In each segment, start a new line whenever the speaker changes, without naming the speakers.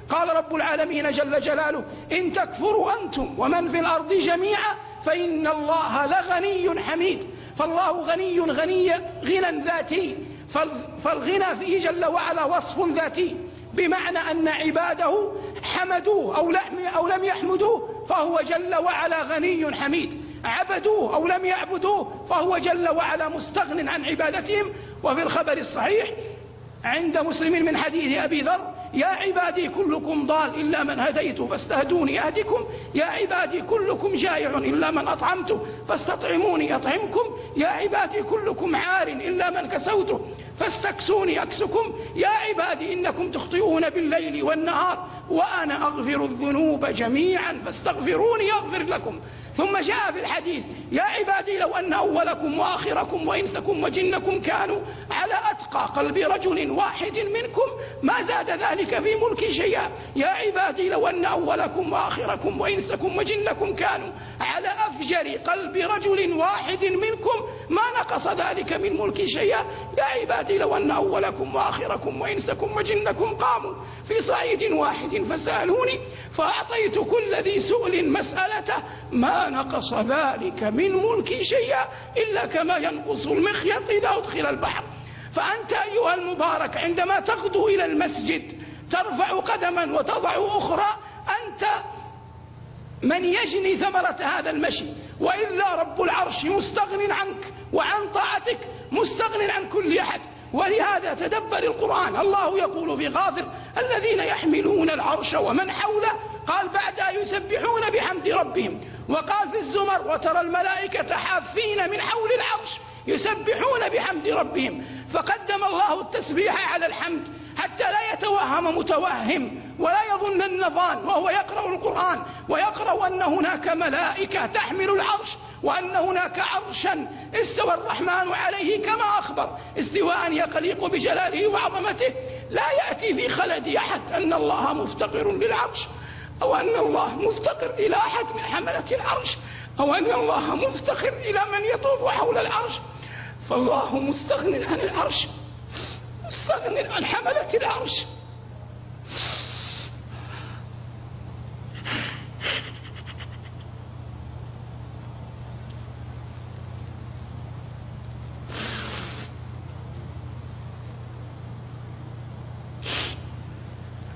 قال رب العالمين جل جلاله: إن تكفروا أنتم ومن في الأرض جميعا فإن الله لغني حميد. فالله غني غنى ذاتي، فالغنى فيه جل وعلا وصف ذاتي، بمعنى أن عباده حمدوه أو لم يحمدوه فهو جل وعلا غني حميد، عبدوه أو لم يعبدوه فهو جل وعلا مستغن عن عبادتهم. وفي الخبر الصحيح عند مسلم من حديث أبي ذر: يا عبادي كلكم ضال إلا من هديت فاستهدوني أهدكم، يا عبادي كلكم جائع إلا من أطعمته فاستطعموني أطعمكم، يا عبادي كلكم عار إلا من كسوته فاستكسوني أكسكم، يا عبادي إنكم تخطئون بالليل والنهار وأنا أغفر الذنوب جميعا فاستغفروني أغفر لكم. ثم جاء في الحديث: يا عبادي لو أن أولكم وآخركم وإنسكم وجنكم كانوا على أتقى قلب رجل واحد منكم ما زاد ذلك في ملكي شيئا، يا عبادي لو أن أولكم وآخركم وإنسكم وجنكم كانوا على أفجر قلب رجل واحد منكم ما نقص ذلك من ملكي شيئا، يا عبادي لو أن أولكم وآخركم وإنسكم وجنكم قاموا في صعيد واحد فسألوني فأعطيت كل ذي سؤل مسألته ما نقص ذلك من ملكي شيئا إلا كما ينقص المخيط إذا أدخل البحر. فأنت أيها المبارك عندما تغدو إلى المسجد ترفع قدما وتضع أخرى، أنت من يجني ثمرة هذا المشي، وإلا رب العرش مستغن عنك وعن طاعتك، مستغن عن كل أحد. ولهذا تدبر القرآن، الله يقول في غافر: الذين يحملون العرش ومن حوله، قال بعد يسبحون بحمد ربهم، وقال في الزمر: وترى الملائكة حافين من حول العرش يسبحون بحمد ربهم. فقدم الله التسبيح على الحمد حتى لا يتوهم متوهم ولا يظن النظان وهو يقرأ القرآن ويقرأ أن هناك ملائكة تحمل العرش، وأن هناك عرشا استوى الرحمن عليه كما أخبر استواء يليق بجلاله وعظمته. لا يأتي في خلد أحد أن الله مفتقر للعرش، أو أن الله مفتقر إلى أحد من حملة العرش، أو أن الله مفتقر إلى من يطوف حول العرش. فالله مستغن عن العرش، مستغن عن حملة العرش.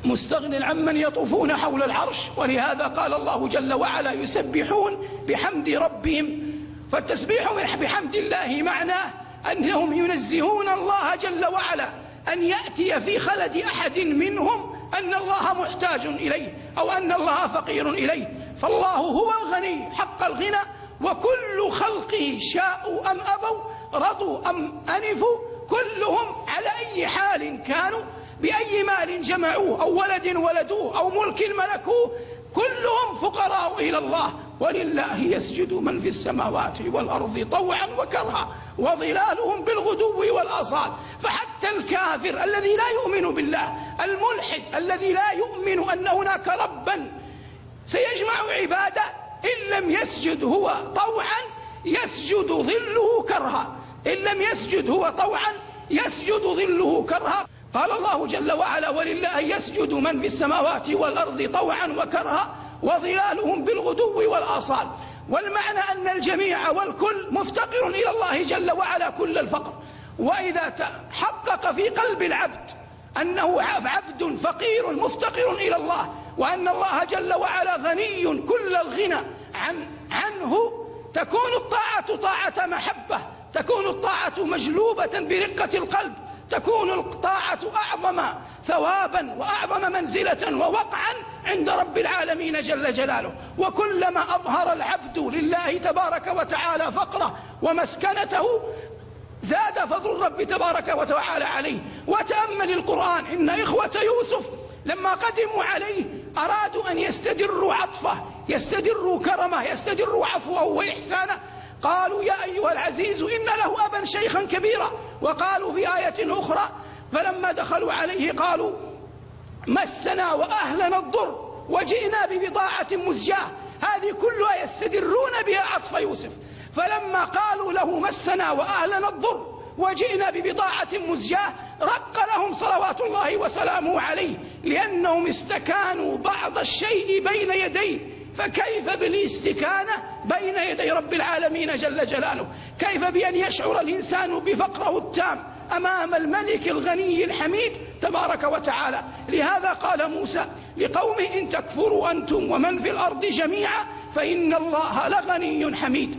مستغن عمن يطوفون حول العرش. ولهذا قال الله جل وعلا: يسبحون بحمد ربهم. فالتسبيح بحمد الله معناه أنهم ينزهون الله جل وعلا أن يأتي في خلد أحد منهم أن الله محتاج إليه أو أن الله فقير إليه. فالله هو الغني حق الغنى، وكل خلقه شاءوا أم أبوا، رضوا أم أنفوا، كلهم على أي حال كانوا، بأي مال جمعوه أو ولد ولدوه أو ملك ملكوه، كلهم فقراء إلى الله. ولله يسجد من في السماوات والأرض طوعا وكرها وظلالهم بالغدو والآصال. فحتى الكافر الذي لا يؤمن بالله، الملحد الذي لا يؤمن أن هناك ربا سيجمع عباده، إن لم يسجد هو طوعا يسجد ظله كرها، إن لم يسجد هو طوعا يسجد ظله كرها. قال الله جل وعلا: ولله يسجد من في السماوات والأرض طوعا وكرها وظلالهم بالغدو والآصال. والمعنى أن الجميع والكل مفتقر إلى الله جل وعلا كل الفقر. وإذا تحقق في قلب العبد أنه عبد فقير مفتقر إلى الله، وأن الله جل وعلا غني كل الغنى عنه، تكون الطاعة طاعة محبة، تكون الطاعة مجلوبة برقة القلب، تكون الطاعة أعظم ثوابا وأعظم منزلة ووقعا عند رب العالمين جل جلاله. وكلما أظهر العبد لله تبارك وتعالى فقره ومسكنته زاد فضل الرب تبارك وتعالى عليه. وتأمل القرآن، إن إخوة يوسف لما قدموا عليه أرادوا أن يستدروا عطفه، يستدروا كرمه، يستدروا عفوه وإحسانه. قالوا: يا أيها العزيز إن له أبا شيخا كبيرا. وقالوا في آية أخرى: فلما دخلوا عليه قالوا: مسنا وأهلنا الضر وجئنا ببضاعة مزجاة. هذه كلها يستدرون بها عطف يوسف. فلما قالوا له: مسنا وأهلنا الضر وجئنا ببضاعة مزجاة، رق لهم صلوات الله وسلامه عليه، لأنهم استكانوا بعض الشيء بين يديه. فكيف بالاستكانة بين يدي رب العالمين جل جلاله؟ كيف بأن يشعر الإنسان بفقره التام أمام الملك الغني الحميد تبارك وتعالى؟ لهذا قال موسى لقومه: إن تكفروا أنتم ومن في الأرض جميعا فإن الله لغني حميد.